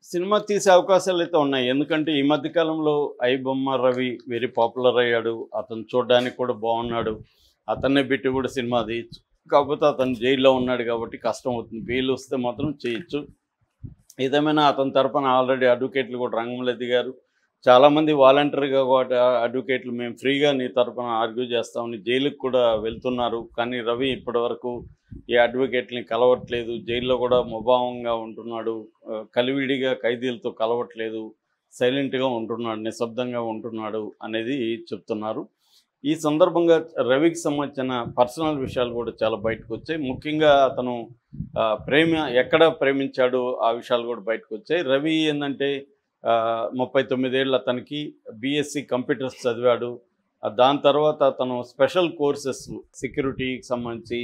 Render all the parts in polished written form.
Cinema తీసే అవకాశాలైతే ఉన్నాయి. ఎందుకంటే ఈ మధ్య కాలంలో 'ఐబొమ్మ రవి' వెరీ పాపులర్ అయ్యాడు. అతను చూడ్డానికి కూడా బాగున్నాడు. అతన్నే పెట్టి కూడా సినిమా తీయొచ్చు. కాకపోతే అతను జైల్లో ఉన్నాడు కాబట్టి కష్టం అవుతుంది. బెయిల్ వస్తే మాత్రం చేయొచ్చు. ఏదేమైనా అతని తరపున ఆల్రెడీ అడ్వకేట్లు కూడా రంగంలో దిగారు. చాలామంది వాలంటరీగా కూడా అడ్వకేట్లు మేము ఫ్రీగా నీ తరపున ఆర్గ్యూ చేస్తామని జైలుకి కూడా వెళ్తున్నారు. కానీ రవి ఇప్పటివరకు ఏ అడ్వకేట్‌ని కలవట్లేదు. జైల్లో కూడా ముభావంగా ఉంటున్నాడు. కలివిడిగా ఖైదీలతో కలవట్లేదు. సైలెంట్‌గా ఉంటున్నాడు. నిశ్శబ్దంగా ఉంటున్నాడు అనేది చెప్తున్నారు. ఈ సందర్భంగా రవికి సంబంధించిన పర్సనల్ విషయాలు కూడా చాలా బయటకొచ్చాయి. ముఖ్యంగా అతను ఎక్కడ ప్రేమించాడో ఆ విషయాలు కూడా బయటకొచ్చాయి. రవి ఏందంటే 39 ఏళ్ళు అతనికి. బీఎస్సీ కంప్యూటర్స్ చదివాడు. దాని తర్వాత అతను స్పెషల్ కోర్సెస్ సెక్యూరిటీకి సంబంధించి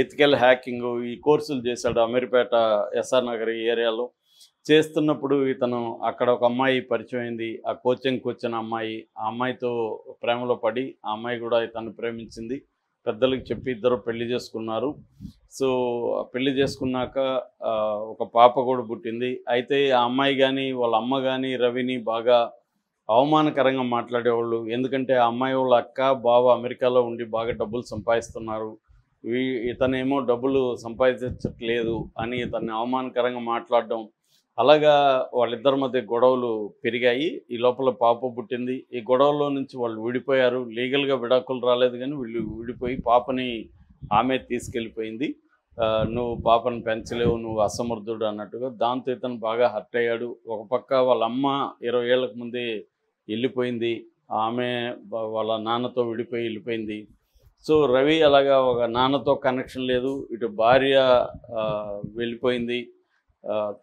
ఎథికల్ హ్యాకింగు ఈ కోర్సులు చేశాడు అమీర్పేట ఎస్ఆర్ నగర్ ఏరియాలో. చేస్తున్నప్పుడు ఇతను అక్కడ ఒక అమ్మాయి పరిచయం అయింది. ఆ కోచింగ్‌కి వచ్చిన అమ్మాయి. ఆ అమ్మాయితో ప్రేమలో పడి ఆ అమ్మాయి కూడా ఇతన్ని ప్రేమించింది. పెద్దలకి చెప్పి ఇద్దరు పెళ్లి చేసుకున్నారు. సో, పెళ్లి చేసుకున్నాక ఒక పాప కూడా పుట్టింది. అయితే ఆ అమ్మాయి గానీ, వాళ్ళ అమ్మ గానీ రవిని బాగా అవమానకరంగా మాట్లాడేవాళ్ళు. ఎందుకంటే ఆ అమ్మాయి వాళ్ళ అక్క, బావ అమెరికాలో ఉండి బాగా డబ్బులు సంపాదిస్తున్నారు. ఇతనేమో డబ్బులు సంపాదించట్లేదు అని ఇతన్ని అవమానకరంగా మాట్లాడడం. అలాగా వాళ్ళిద్దరి మధ్య గొడవలు పెరిగాయి. ఈ లోపల పాప పుట్టింది. ఈ గొడవలో నుంచి వాళ్ళు విడిపోయారు. లీగల్‌గా విడాకులు రాలేదు గానీ వీళ్ళు విడిపోయి పాపని ఆమె తీసుకెళ్ళిపోయింది. నువ్వు పాపను పెంచలేవు, నువ్వు అసమర్థుడు అన్నట్టుగా. దాంతో ఇతను బాగా హర్ట్ అయ్యాడు. ఒక పక్క వాళ్ళ అమ్మ 20 ఏళ్లకు ముందే వెళ్ళిపోయింది. ఆమె వాళ్ళ నాన్నతో విడిపోయి వెళ్ళిపోయింది. సో, రవి అలాగా ఒక నాన్నతో కనెక్షన్ లేదు. ఇటు భార్య వెళ్ళిపోయింది.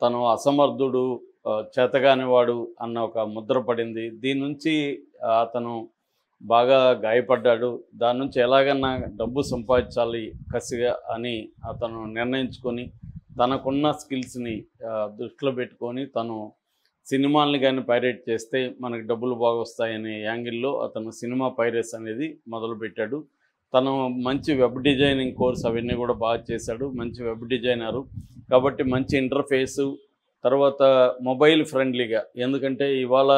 తను అసమర్థుడు, చేతగానివాడు అన్న ఒక ముద్ర పడింది. దీని నుంచి అతను బాగా గాయపడ్డాడు. దాని నుంచి ఎలాగన్నా డబ్బు సంపాదించాలి కసిగా అని అతను నిర్ణయించుకొని తనకున్న స్కిల్స్‌ని దృష్టిలో పెట్టుకొని తను సినిమాల్ని గానీ పైరేట్ చేస్తే మనకు డబ్బులు బాగొస్తాయనే యాంగిల్‌లో అతను సినిమా పైరసీ అనేది మొదలుపెట్టాడు. తను మంచి వెబ్ డిజైనింగ్ కోర్స్ అవన్నీ కూడా బాగా చేశాడు. మంచి వెబ్ డిజైనరు. కాబట్టి మంచి ఇంటర్ఫేసు, తర్వాత మొబైల్ ఫ్రెండ్లీగా. ఎందుకంటే ఇవాళ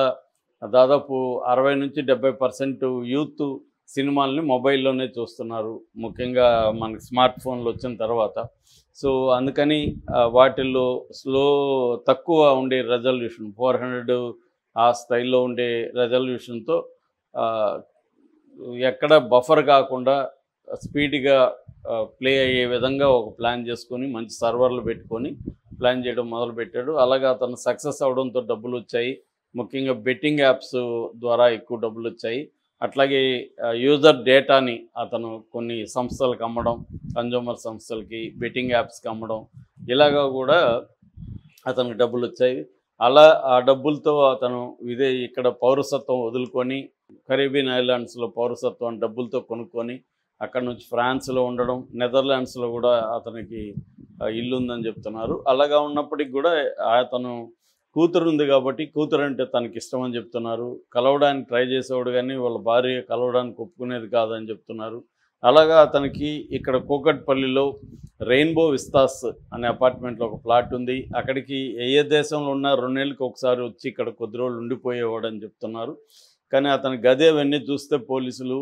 దాదాపు 60-70% యూత్ సినిమాల్ని మొబైల్లోనే చూస్తున్నారు. ముఖ్యంగా మనకి స్మార్ట్ ఫోన్లు వచ్చిన తర్వాత. సో, అందుకని వాటిల్లో తక్కువ ఉండే రెజల్యూషన్ 400 ఆ స్థాయిలో ఉండే రెజల్యూషన్‌తో ఎక్కడ బఫర్ కాకుండా స్పీడ్‌గా ప్లే అయ్యే విధంగా ఒక ప్లాన్ చేసుకొని మంచి సర్వర్లు పెట్టుకొని ప్లాన్ చేయడం మొదలుపెట్టాడు. అలాగా అతను సక్సెస్ అవ్వడంతో డబ్బులొచ్చాయి. ముఖ్యంగా బెట్టింగ్ యాప్స్ ద్వారా ఎక్కువ డబ్బులొచ్చాయి. అట్లాగే యూజర్ డేటాని అతను కొన్ని సంస్థలకు అమ్మడం, కన్జ్యూమర్ సంస్థలకి, బెట్టింగ్ యాప్స్‌కి అమ్మడం, ఇలాగా కూడా అతనికి డబ్బులొచ్చాయి. అలా ఆ డబ్బులతో అతను ఇక్కడ పౌరసత్వం వదులుకొని కరేబియన్ ఐలాండ్స్‌లో పౌరసత్వం డబ్బులతో కొనుక్కొని అక్కడి నుంచి ఫ్రాన్స్‌లో ఉండడం, నెదర్లాండ్స్‌లో కూడా అతనికి ఇల్లు ఉందని చెప్తున్నారు. అలాగా ఉన్నప్పటికి కూడా అతను కూతురు ఉంది కాబట్టి కూతురంటే తనకిష్టమని చెప్తున్నారు. కలవడానికి ట్రై చేసేవాడు కానీ వాళ్ళ భార్య కలవడానికి ఒప్పుకునేది కాదని చెప్తున్నారు. అలాగా అతనికి ఇక్కడ కూకట్పల్లిలో రెయిన్బో విస్తాస్ అనే అపార్ట్మెంట్లో ఒక ప్లాట్ ఉంది. అక్కడికి ఏ దేశంలో ఉన్నా 2 నెలలకు ఒకసారి వచ్చి ఇక్కడ కొద్ది రోజులు ఉండిపోయేవాడని చెప్తున్నారు. కానీ అతని గది అవన్నీ చూస్తే పోలీసులు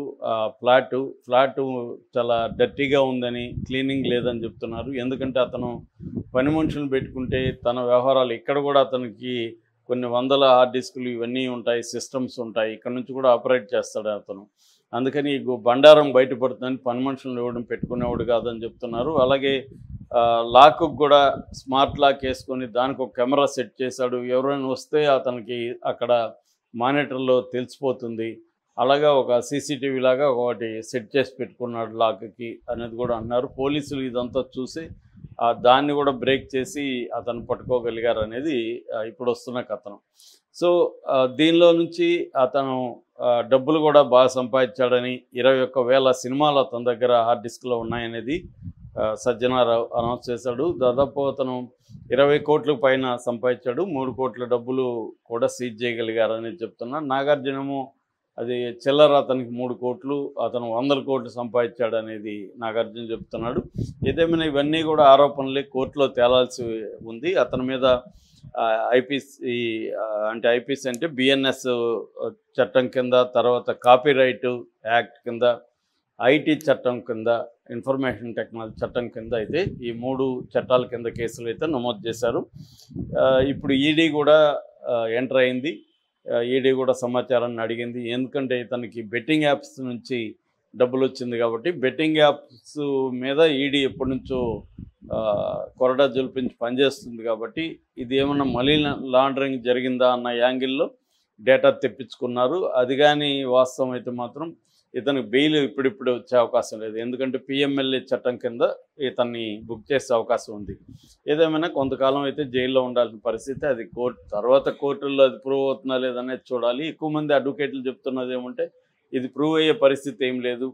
ఫ్లాటు చాలా డర్టీగా ఉందని, క్లీనింగ్ లేదని చెప్తున్నారు. ఎందుకంటే అతను పని మనుషులను పెట్టుకుంటే తన వ్యవహారాలు ఇక్కడ కూడా అతనికి కొన్ని వందల హార్డ్ డిస్కులు ఇవన్నీ ఉంటాయి, సిస్టమ్స్ ఉంటాయి. ఇక్కడ నుంచి కూడా ఆపరేట్ చేస్తాడు అతను. అందుకని బండారం బయటపడుతుందని పని మనుషులను ఇవ్వడం పెట్టుకునేవాడు కాదని చెప్తున్నారు. అలాగే లాక్కు కూడా స్మార్ట్ లాక్ వేసుకొని దానికి ఒక కెమెరా సెట్ చేశాడు. ఎవరైనా వస్తే అతనికి అక్కడ మానిటర్లో తెలిసిపోతుంది. అలాగా ఒక సీసీటీవీ లాగా ఒకటి సెట్ చేసి పెట్టుకున్నాడు లాక్కి అనేది కూడా అన్నారు. పోలీసులు ఇదంతా చూసి దాన్ని కూడా బ్రేక్ చేసి అతను పట్టుకోగలిగారు అనేది ఇప్పుడు వస్తున్న కథనం. సో, దీనిలో నుంచి అతను డబ్బులు కూడా బాగా సంపాదించాడని, 21,000 సినిమాలు అతని దగ్గర హార్డ్ డిస్క్లో ఉన్నాయనేది సజ్జనారావు అనౌన్స్ చేశాడు. దాదాపు అతను 20 కోట్ల పైన సంపాదించాడు. 3 కోట్ల డబ్బులు కూడా సీజ్ చేయగలిగారని చెప్తున్నారు. నాగార్జునేమో అది చిల్లర అతనికి 3 కోట్లు, అతను 100 కోట్లు సంపాదించాడనేది నాగార్జున చెప్తున్నాడు. ఏదేమైనా ఇవన్నీ కూడా ఆరోపణలే, కోర్టులో తేలాల్సి ఉంది. అతని మీద ఐపీసీ అంటే ఐపీసీ అంటే బిఎన్ఎస్ చట్టం కింద, తర్వాత కాపీరైట్ యాక్ట్ కింద, ఐటీ చట్టం కింద, ఇన్ఫర్మేషన్ టెక్నాలజీ చట్టం కింద అయితే ఈ 3 చట్టాల కింద కేసులు అయితే నమోదు చేశారు. ఇప్పుడు ఈడీ కూడా ఎంటర్ అయింది. ఈడీ కూడా సమాచారాన్ని అడిగింది. ఎందుకంటే ఇతనికి బెట్టింగ్ యాప్స్ నుంచి డబ్బులు వచ్చింది కాబట్టి బెట్టింగ్ యాప్స్ మీద ఈడీ ఎప్పటి నుంచో కొరడా జల్పించి పనిచేస్తుంది కాబట్టి ఇది ఏమన్నా మనీ లాండరింగ్ జరిగిందా అన్న యాంగిల్లో డేటా తెప్పించుకున్నారు. అది కానీ వాస్తవం అయితే మాత్రం ఇతనికి బెయిల్ ఇప్పుడిప్పుడు వచ్చే అవకాశం లేదు. ఎందుకంటే పిఎంఎల్ఏ చట్టం కింద ఇతన్ని బుక్ చేసే అవకాశం ఉంది. ఏదేమైనా కొంతకాలం అయితే జైల్లో ఉండాల్సిన పరిస్థితి. అది తర్వాత కోర్టుల్లో అది ప్రూవ్ అవుతుందా లేదనేది చూడాలి. ఎక్కువ మంది అడ్వకేట్లు చెప్తున్నది ఏమంటే ఇది ప్రూవ్ అయ్యే పరిస్థితి ఏం లేదు.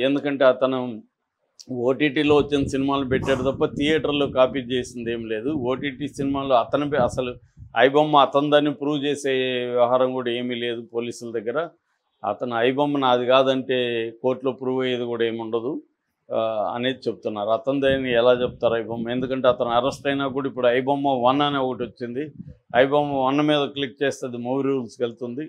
ఎందుకంటే అతను ఓటీటీలో వచ్చిన సినిమాలు పెట్టాడు తప్ప థియేటర్లో కాపీ చేసింది ఏం లేదు. ఓటీటీ సినిమాలో అసలు ఐబొమ్మ అతనిదాన్ని ప్రూవ్ చేసే వ్యవహారం కూడా ఏమీ లేదు పోలీసుల దగ్గర. అతను ఐబొమ్మ నాది కాదంటే కోర్టులో ప్రూవ్ అయ్యేది కూడా ఏముండదు అనేది చెప్తున్నారు. అతనిదాన్ని ఎలా చెప్తారు ఐబొమ్మ? ఎందుకంటే అతను అరెస్ట్ అయినా కూడా ఇప్పుడు ఐబొమ్మ 1 అనే ఒకటి వచ్చింది. ఐబొమ్మ 1 మీద క్లిక్ చేస్తే అది మూవీ రూల్స్కి వెళ్తుంది.